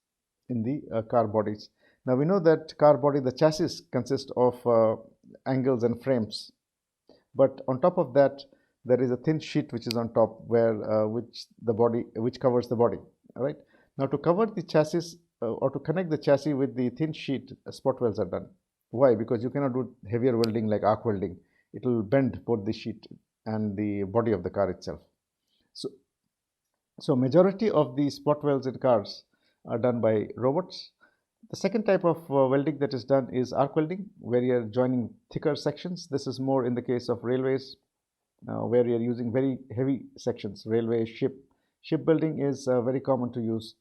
[SPEAKER 1] in the car bodies. Now we know that car body, the chassis consists of angles and frames, but on top of that there is a thin sheet which is on top which covers the body. All right. Now to cover the chassis or to connect the chassis with the thin sheet, spot welds are done. Why? Because you cannot do heavier welding like arc welding. It will bend both the sheet and the body of the car itself. So majority of the spot welds in cars are done by robots. The second type of welding that is done is arc welding, where you are joining thicker sections. This is more in the case of railways, where you are using very heavy sections. Railway, shipbuilding is very common to use.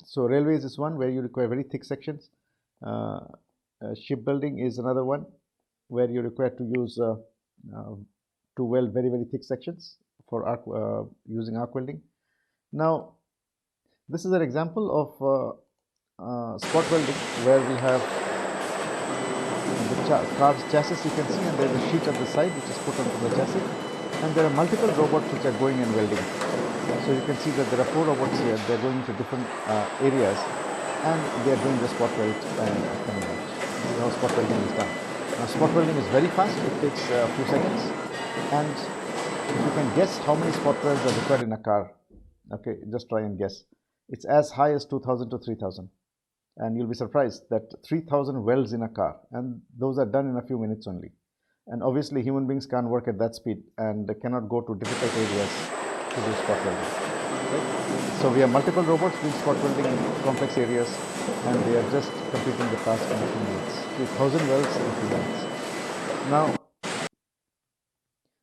[SPEAKER 1] So railways is one where you require very thick sections. Shipbuilding is another one where you require to use to weld very thick sections for using arc welding. Now this is an example of spot welding where we have the car's chassis, you can see, and there is a sheet at the side which is put onto the chassis, and there are multiple robots which are going and welding. So you can see that there are 4 robots here. They are going into different areas, and they are doing the spot weld and coming out. This is how spot welding is done. Now spot welding is very fast. It takes a few seconds, and if you can guess how many spot welds are required in a car, okay, just try and guess. It's as high as 2,000 to 3,000, and you'll be surprised that 3,000 welds in a car, and those are done in a few minutes only. And obviously human beings can't work at that speed and they cannot go to difficult areas to do spot welding. Right? So we have multiple robots doing spot welding in complex areas, and they are just completing the task in a few minutes. 3,000 welds in a few minutes.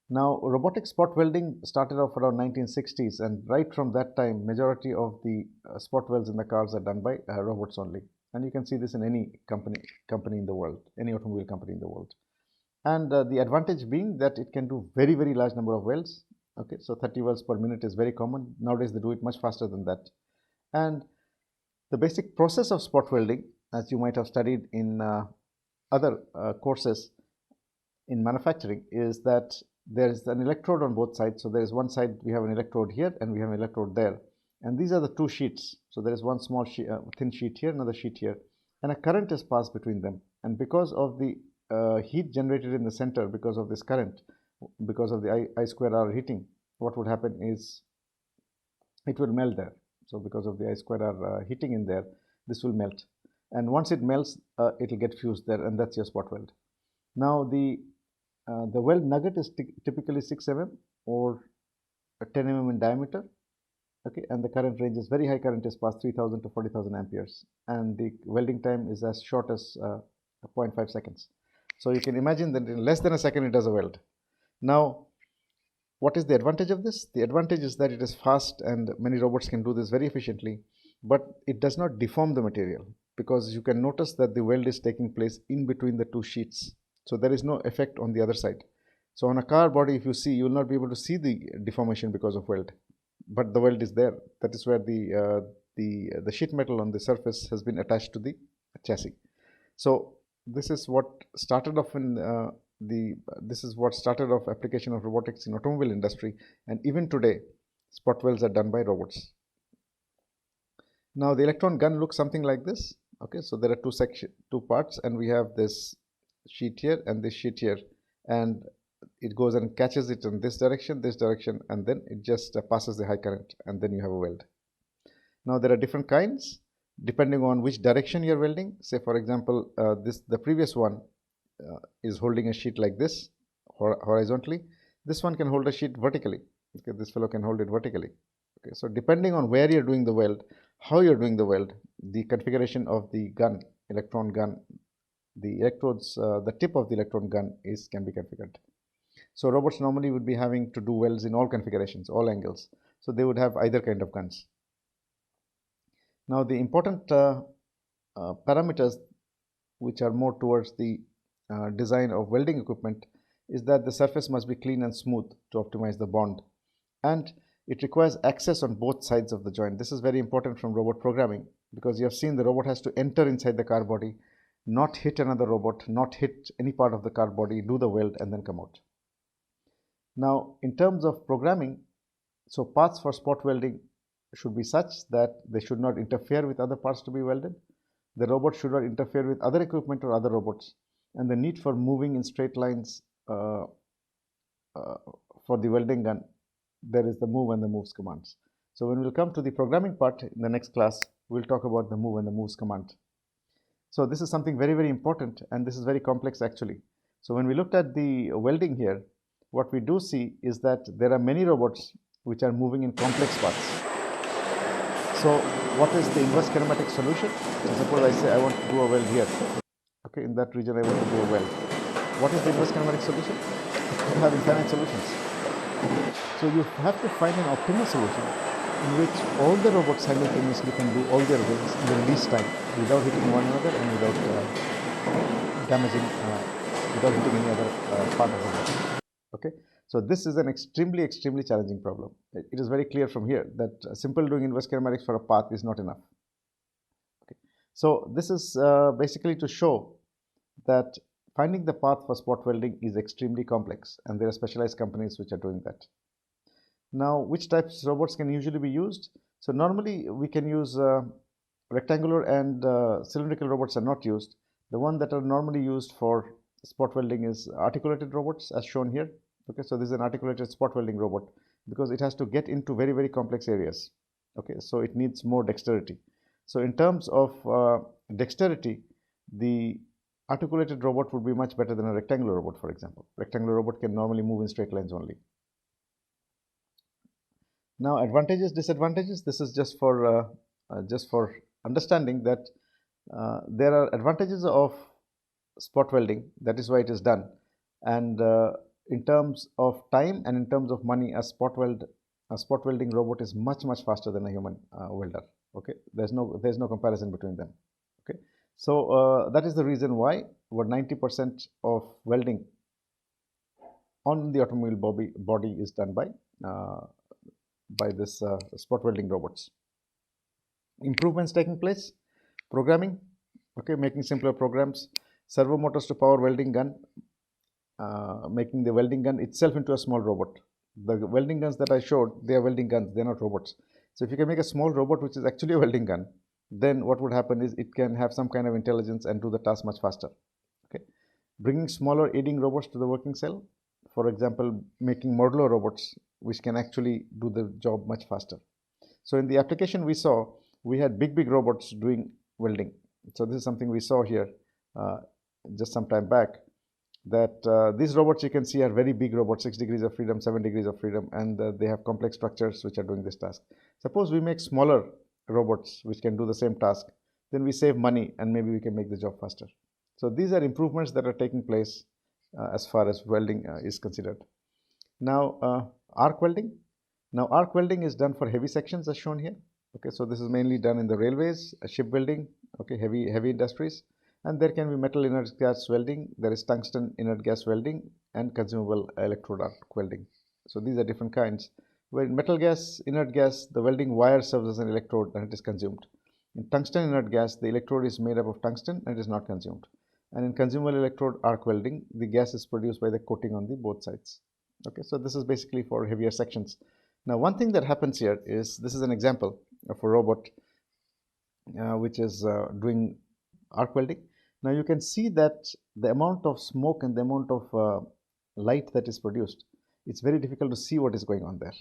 [SPEAKER 1] Now robotic spot welding started off around 1960s, and right from that time majority of the spot welds in the cars are done by robots only. And you can see this in any company in the world, any automobile company in the world. And the advantage being that it can do very large number of welds. Okay, so 30 welds per minute is very common. Nowadays they do it much faster than that. And the basic process of spot welding, as you might have studied in other courses in manufacturing, is that there is an electrode on both sides. So there is one side, we have an electrode here and we have an electrode there, and these are the 2 sheets. So there is one small thin sheet here, another sheet here, and a current is passed between them. And because of the heat generated in the center, because of this current, because of the I²R heating, what would happen is it will melt there. So because of the I²R heating in there, this will melt, and once it melts, it will get fused there, and that's your spot weld. Now the weld nugget is typically 6 mm or 10 mm in diameter. Okay, and the current range is very high. Current is past 3,000 to 40,000 amperes, and the welding time is as short as 0.5 seconds. So you can imagine that in less than a second it does a weld. Now, what is the advantage of this? The advantage is that it is fast, and many robots can do this very efficiently, but it does not deform the material, because you can notice that the weld is taking place in between the 2 sheets. So there is no effect on the other side. So on a car body, if you see, you will not be able to see the deformation because of weld, but the weld is there. That is where the sheet metal on the surface has been attached to the chassis. So this is what started off in application of robotics in automobile industry, and even today spot welds are done by robots. Now the electron gun looks something like this. Okay, so there are two parts, and we have this sheet here and this sheet here, and it goes and catches it in this direction, and then it just passes the high current, and then you have a weld. Now there are different kinds depending on which direction you're welding. Say for example, the previous one is holding a sheet like this horizontally. This one can hold a sheet vertically. Okay, this fellow can hold it vertically. Okay, so depending on where you're doing the weld, how you're doing the weld, the configuration of the gun, electron gun, the electrodes, the tip of the electron gun can be configured. So robots normally would be having to do welds in all configurations, all angles. So they would have either kind of guns. Now the important parameters which are more towards the design of welding equipment is that the surface must be clean and smooth to optimize the bond, and it requires access on both sides of the joint. This is very important from robot programming, because you have seen the robot has to enter inside the car body, not hit another robot, not hit any part of the car body, do the weld and then come out. Now in terms of programming, so paths for spot welding should be such that they should not interfere with other parts to be welded. The robot should not interfere with other equipment or other robots, and the need for moving in straight lines for the welding gun, there is the move and the moves commands. So when we'll come to the programming part in the next class, we'll talk about the move and the moves command. So this is something very, very important, and this is very complex actually. So when we looked at the welding here, what we do see is that there are many robots which are moving in complex paths. So what is the inverse kinematic solution? So suppose I say I want to do a weld here. Okay, in that region I want to do a weld. What is the inverse kinematic solution? You have infinite solutions. So you have to find an optimal solution in which all the robots simultaneously can do all their welds in the least time without hitting one another and without damaging, without hitting any other part of the robot. Okay, so this is an extremely challenging problem. It is very clear from here that simple doing inverse kinematics for a path is not enough. Okay. So this is basically to show that finding the path for spot welding is extremely complex, and there are specialized companies which are doing that. Now, which types of robots can usually be used? So normally we can use rectangular and cylindrical robots are not used. The one that are normally used for spot welding is articulated robots, as shown here. Okay, so this is an articulated spot welding robot because it has to get into very, very complex areas. Okay, so it needs more dexterity. So in terms of dexterity, the articulated robot would be much better than a rectangular robot, for example. Rectangular robot can normally move in straight lines only. Now, advantages, disadvantages. This is just for understanding that there are advantages of spot welding. That is why it is done. And in terms of time and in terms of money, a spot welding robot is much faster than a human welder. Okay, there's no comparison between them. Okay, so that is the reason why about 90% of welding on the automobile body is done by this spot welding robots. Improvements taking place, programming, okay, making simpler programs, servo motors to power welding gun, making the welding gun itself into a small robot. The welding guns that I showed, they are welding guns, they are not robots. So if you can make a small robot which is actually a welding gun, then what would happen is it can have some kind of intelligence and do the task much faster. Okay, bringing smaller aiding robots to the working cell, for example, making modular robots which can actually do the job much faster. So in the application we saw, we had big robots doing welding. So this is something we saw here just some time back, that these robots you can see are very big robots, 6 degrees of freedom, 7 degrees of freedom, and they have complex structures which are doing this task. Suppose we make smaller robots which can do the same task, then we save money and maybe we can make the job faster. So these are improvements that are taking place as far as welding is considered. Now arc welding. Now arc welding is done for heavy sections as shown here. Okay, so this is mainly done in the railways, shipbuilding, okay, heavy industries, and there can be metal inert gas welding, there is tungsten inert gas welding, and consumable electrode arc welding. So these are different kinds. Where in metal gas, inert gas, the welding wire serves as an electrode and it is consumed. In tungsten inert gas, the electrode is made up of tungsten and it is not consumed. And in consumable electrode arc welding, the gas is produced by the coating on the both sides. Okay, so this is basically for heavier sections. Now one thing that happens here is, this is an example of a robot which is doing arc welding. Now you can see that the amount of smoke and the amount of light that is produced, it's very difficult to see what is going on there.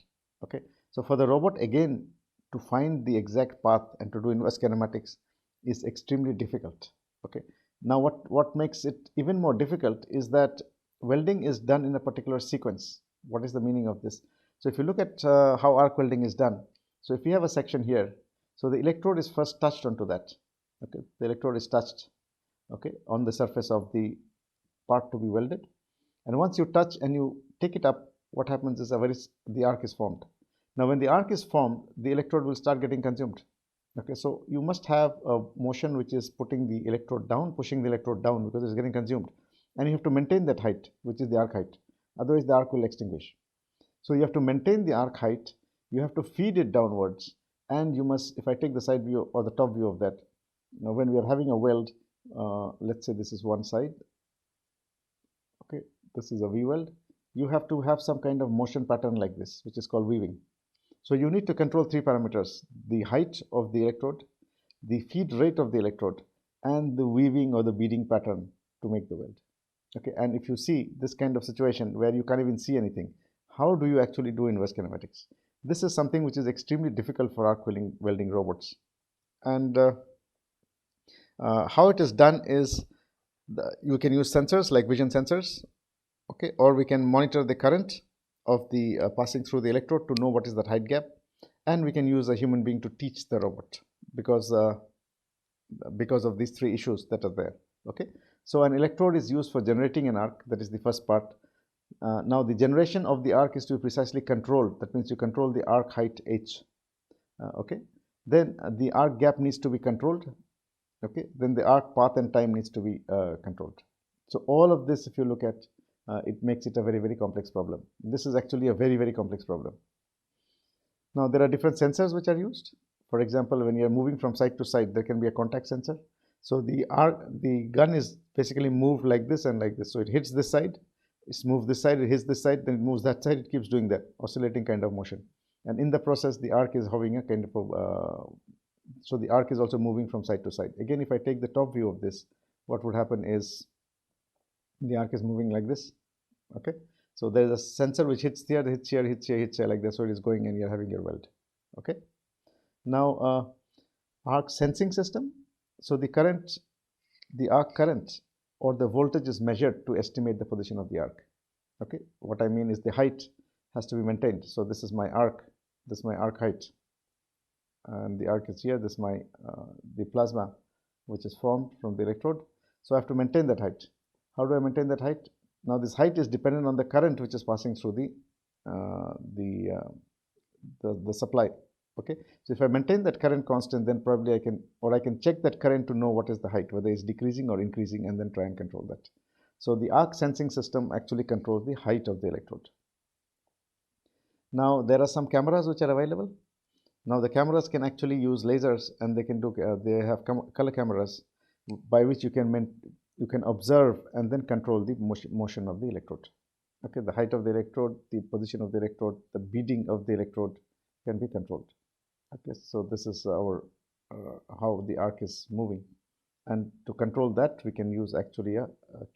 [SPEAKER 1] Okay, so for the robot, again, to find the exact path and to do inverse kinematics is extremely difficult. Okay, now what makes it even more difficult is that welding is done in a particular sequence. What is the meaning of this? So if you look at how arc welding is done, so if you have a section here, so the electrode is first touched onto that. Okay, the electrode is touched, okay, on the surface of the part to be welded, and once you touch and you take it up, what happens is the arc is formed. Now when the arc is formed, the electrode will start getting consumed. Okay, so you must have a motion which is putting the electrode down, pushing the electrode down, because it's getting consumed, and you have to maintain that height, which is the arc height, otherwise the arc will extinguish. So you have to maintain the arc height, you have to feed it downwards, and you must, if I take the side view or the top view of that, now when we are having a weld, let's say this is one side, okay, this is a V-weld, you have to have some kind of motion pattern like this, which is called weaving. So you need to control three parameters: the height of the electrode, the feed rate of the electrode, and the weaving or the beading pattern to make the weld. Okay, and if you see this kind of situation where you can't even see anything, how do you actually do inverse kinematics? This is something which is extremely difficult for arc welding robots. And how it is done is you can use sensors like vision sensors, okay, or we can monitor the current of the passing through the electrode to know what is that height gap, and we can use a human being to teach the robot because of these three issues that are there. Okay, so an electrode is used for generating an arc, that is the first part. Now the generation of the arc is to be precisely controlled, that means you control the arc height h. Okay, then the arc gap needs to be controlled. Okay, then the arc path and time needs to be controlled. So all of this, if you look at, it makes it a very, very complex problem. This is actually a very, very complex problem. Now there are different sensors which are used. For example, when you are moving from side to side, there can be a contact sensor. So the gun is basically moved like this and like this. So it hits this side, it's moved this side, it hits this side, then it moves that side, it keeps doing that oscillating kind of motion. And in the process, the arc is having a kind of so the arc is also moving from side to side. Again, if I take the top view of this, what would happen is the arc is moving like this. Okay, so there is a sensor which hits here, hits here, hits here, hits here, like this. So it is going and you're having your weld. Okay, now arc sensing system. So the arc current or the voltage is measured to estimate the position of the arc. Okay, what I mean is the height has to be maintained. So this is my arc, this is my arc height, and the arc is here. This is my the plasma which is formed from the electrode. So I have to maintain that height. How do I maintain that height? Now this height is dependent on the current which is passing through the supply. Okay, so if I maintain that current constant, then probably I can check that current to know what is the height, whether it's decreasing or increasing, and then try and control that. So the arc sensing system actually controls the height of the electrode. Now there are some cameras which are available. Now the cameras can actually use lasers, and they can do they have color cameras by which you can observe and then control the motion of the electrode. Okay, the height of the electrode, the position of the electrode, the beading of the electrode can be controlled. Okay, so this is our how the arc is moving, and to control that we can use actually a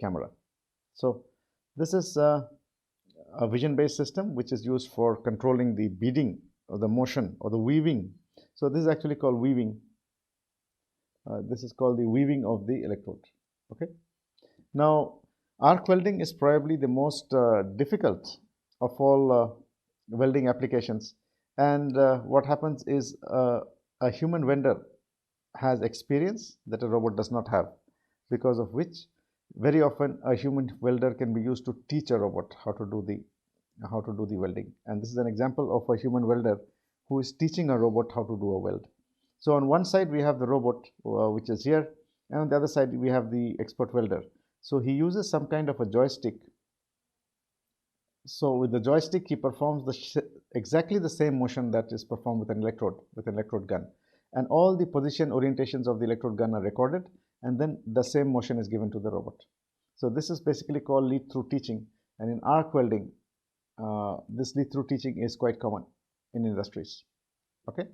[SPEAKER 1] camera. So this is a vision-based system which is used for controlling the beading or the motion or the weaving. So this is actually called weaving. This is called the weaving of the electrode. Okay. Now arc welding is probably the most difficult of all welding applications, and what happens is a human vendor has experience that a robot does not have, because of which very often a human welder can be used to teach a robot how to do the welding. And this is an example of a human welder who is teaching a robot how to do a weld. So on one side we have the robot which is here, and on the other side we have the expert welder. So he uses some kind of a joystick. So with the joystick he performs exactly the same motion that is performed with an electrode gun, and all the position orientations of the electrode gun are recorded, and then the same motion is given to the robot. So this is basically called lead-through teaching, and in arc welding this lead-through teaching is quite common in industries. Okay,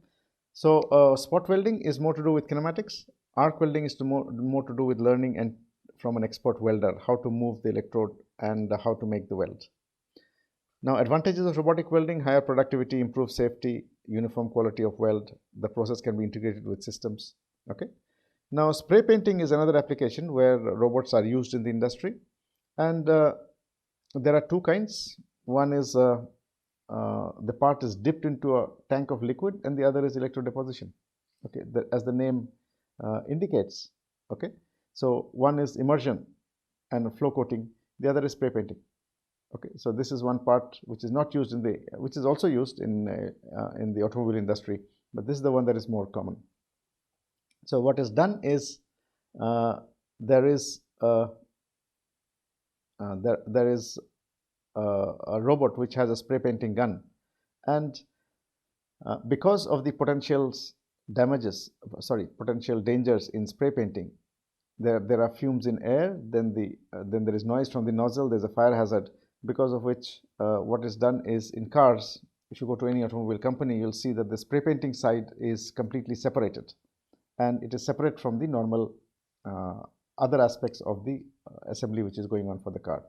[SPEAKER 1] So spot welding is more to do with kinematics. Arc welding is more to do with learning and from an expert welder how to move the electrode and how to make the weld. Now, advantages of robotic welding: higher productivity, improved safety, uniform quality of weld. The process can be integrated with systems. Okay. Now, spray painting is another application where robots are used in the industry, and there are two kinds. One is the part is dipped into a tank of liquid, and the other is electrodeposition. Okay, as the name indicates. Okay, so one is immersion and flow coating. The other is spray painting. Okay, so this is one part which is not used in the, which is also used in the automobile industry, but this is the one that is more common. So what is done is there is a robot which has a spray painting gun, and because of the potential dangers in spray painting, there are fumes in air, then there is noise from the nozzle, there's a fire hazard, because of which what is done is, in cars, if you go to any automobile company, you'll see that the spray painting side is completely separated, and it is separate from the normal other aspects of the assembly which is going on for the car.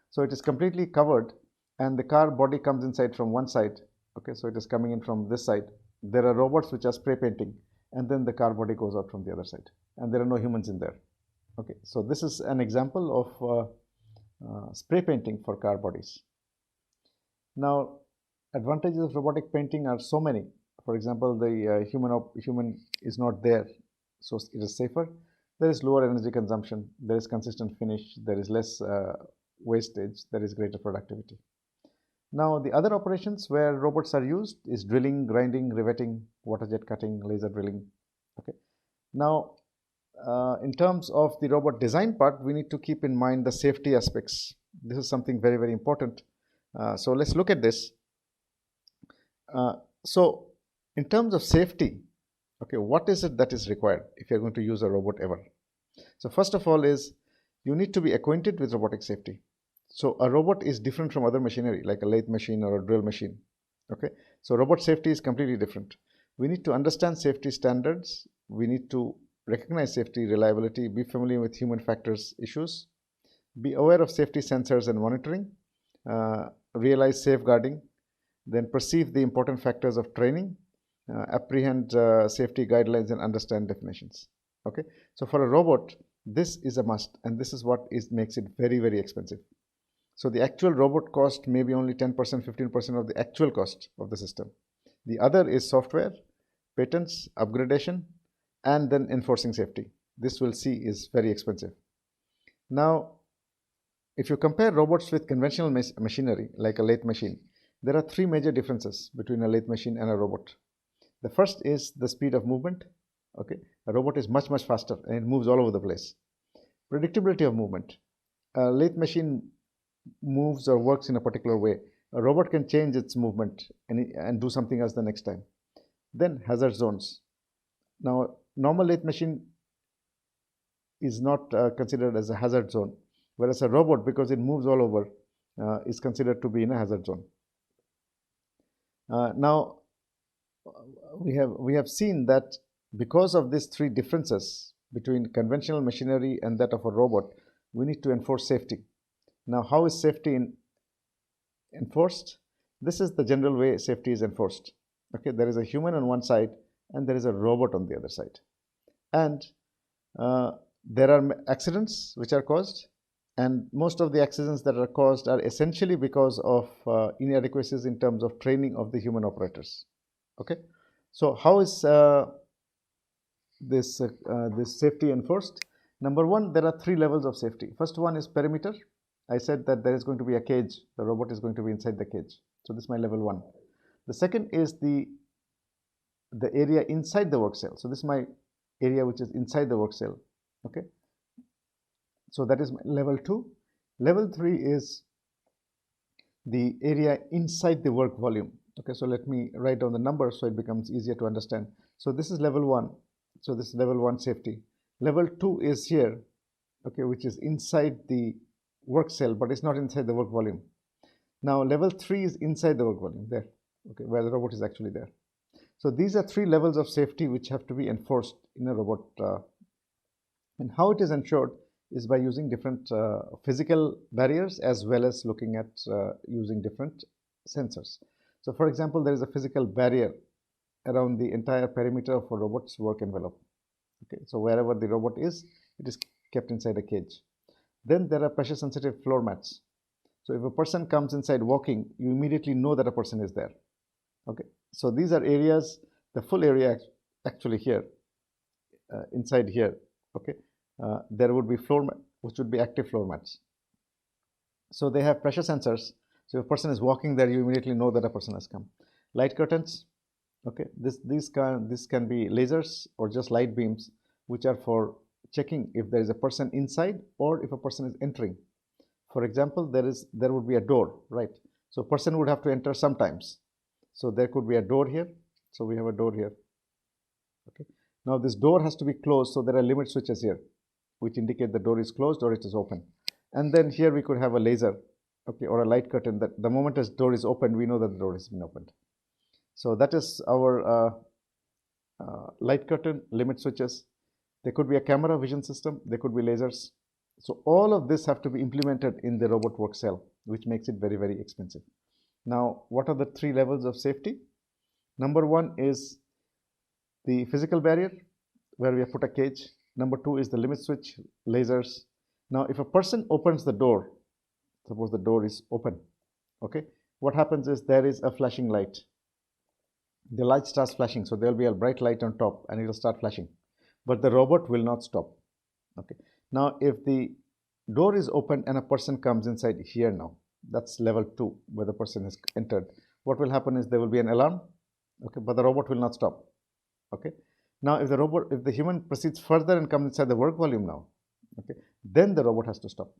[SPEAKER 1] So it is completely covered, and the car body comes inside from one side. Okay, so it is coming in from this side. There are robots which are spray painting, and then the car body goes out from the other side, and there are no humans in there. Okay, so this is an example of spray painting for car bodies. Now, advantages of robotic painting are so many. For example, the human is not there, so it is safer. There is lower energy consumption, there is consistent finish, there is less wastage, there is greater productivity. Now, the other operations where robots are used is drilling, grinding, riveting, water jet cutting, laser drilling. Okay. Now, in terms of the robot design part, we need to keep in mind the safety aspects. This is something very, very important. So let's look at this. So in terms of safety, okay, what is it that is required if you're going to use a robot ever? So first of all is, you need to be acquainted with robotic safety. So a robot is different from other machinery, like a lathe machine or a drill machine. Okay, so robot safety is completely different. We need to understand safety standards. We need to recognize safety, reliability, be familiar with human factors issues, be aware of safety sensors and monitoring, realize safeguarding, then perceive the important factors of training, apprehend safety guidelines, and understand definitions. Okay, so for a robot, this is a must, and this is what makes it very, very expensive. So the actual robot cost may be only 10%, 15% of the actual cost of the system. The other is software, patents, upgradation, and then enforcing safety. This we'll see is very expensive. Now, if you compare robots with conventional machinery, like a lathe machine, there are three major differences between a lathe machine and a robot. The first is the speed of movement. Okay, a robot is much, much faster, and it moves all over the place. Predictability of movement. A lathe machine moves or works in a particular way. A robot can change its movement and do something else the next time. Then hazard zones. Now, normal lathe machine is not considered as a hazard zone, whereas a robot, because it moves all over, is considered to be in a hazard zone. Now, we have seen that because of these three differences between conventional machinery and that of a robot, we need to enforce safety. Now, how is safety enforced? This is the general way safety is enforced. Okay, there is a human on one side and there is a robot on the other side. And there are accidents which are caused, and most of the accidents that are caused are essentially because of inadequacies in terms of training of the human operators. Okay, so how is this safety enforced? Number one, there are three levels of safety. First one is perimeter. I said that there is going to be a cage. The robot is going to be inside the cage. So this is my level one. The second is the area inside the work cell. So this is my area which is inside the work cell. Okay. So that is my level two. Level three is the area inside the work volume. Okay, so let me write down the numbers so it becomes easier to understand. So this is level one. So this is level one safety. Level two is here, okay, which is inside the work cell, but it's not inside the work volume. Now level three is inside the work volume, there, okay, where the robot is actually there. So these are 3 levels of safety which have to be enforced in a robot. And how it is ensured is by using different physical barriers as well as looking at using different sensors. So for example, there is a physical barrier around the entire perimeter of a robot's work envelope. Okay, so wherever the robot is, it is kept inside a cage. Then there are pressure sensitive floor mats. So if a person comes inside walking, you immediately know that a person is there. Okay, so these are areas, the full area actually here, inside here. Okay, there would be floor mat, which would be active floor mats. So they have pressure sensors. So if a person is walking there, you immediately know that a person has come. Light curtains. Okay, this can be lasers or just light beams, which are for checking if there is a person inside or if a person is entering. For example, there would be a door, right? So a person would have to enter sometimes. So there could be a door here. So we have a door here. Okay. Now this door has to be closed, so there are limit switches here, which indicate the door is closed or it is open. And then here we could have a laser, okay, or a light curtain that the moment this door is opened, we know that the door has been opened. So that is our light curtain, limit switches. There could be a camera vision system. There could be lasers. So all of this have to be implemented in the robot work cell, which makes it very, very expensive. Now, what are the 3 levels of safety? Number 1 is the physical barrier, where we have put a cage. Number 2 is the limit switch, lasers. Now, if a person opens the door, suppose the door is open, okay, what happens is there is a flashing light. The light starts flashing, so there will be a bright light on top and it will start flashing, but the robot will not stop. Okay. Now, if the door is open and a person comes inside here now, that's level 2, where the person has entered. What will happen is there will be an alarm, okay, but the robot will not stop. Okay. Now, if the human proceeds further and comes inside the work volume now, okay, then the robot has to stop.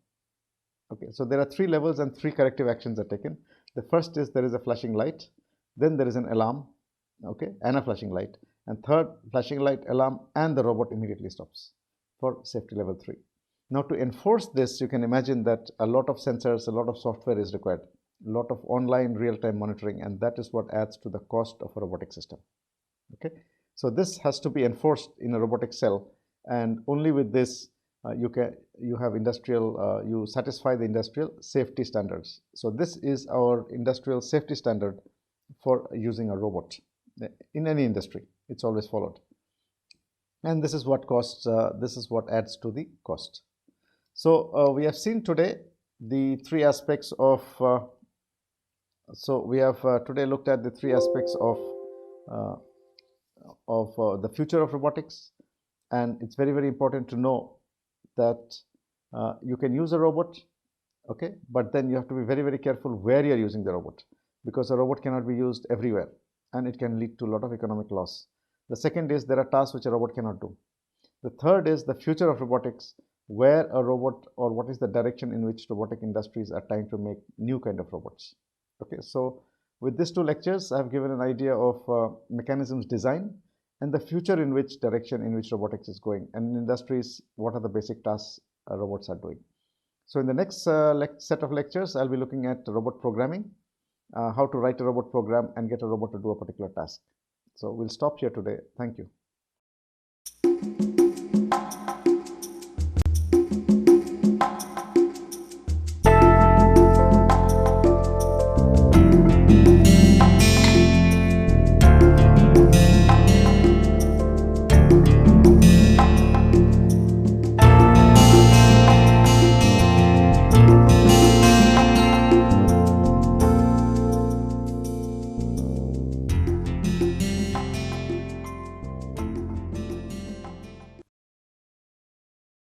[SPEAKER 1] Okay. So there are 3 levels and 3 corrective actions are taken. The first is there is a flashing light, then there is an alarm, okay, and a flashing light, and third, flashing light, alarm, and the robot immediately stops for safety level 3. Now, to enforce this, you can imagine that a lot of sensors, a lot of software is required, a lot of online real-time monitoring, and that is what adds to the cost of a robotic system. Okay, so this has to be enforced in a robotic cell, and only with this you satisfy the industrial safety standards. So this is our industrial safety standard for using a robot in any industry. It's always followed. And this is what costs, this is what adds to the cost. So we have seen today the 3 aspects of, today looked at the 3 aspects of the future of robotics. And it's very, very important to know that you can use a robot, okay, but then you have to be very, very careful where you're using the robot, because a robot cannot be used everywhere and it can lead to a lot of economic loss. The second is there are tasks which a robot cannot do. The third is the future of robotics, where a robot, or what is the direction in which robotic industries are trying to make new kind of robots. Okay, so with these 2 lectures, I have given an idea of mechanisms design and the future in which direction in which robotics is going, and in industries, what are the basic tasks robots are doing. So in the next set of lectures, I'll be looking at robot programming, how to write a robot program and get a robot to do a particular task. So we'll stop here today. Thank you.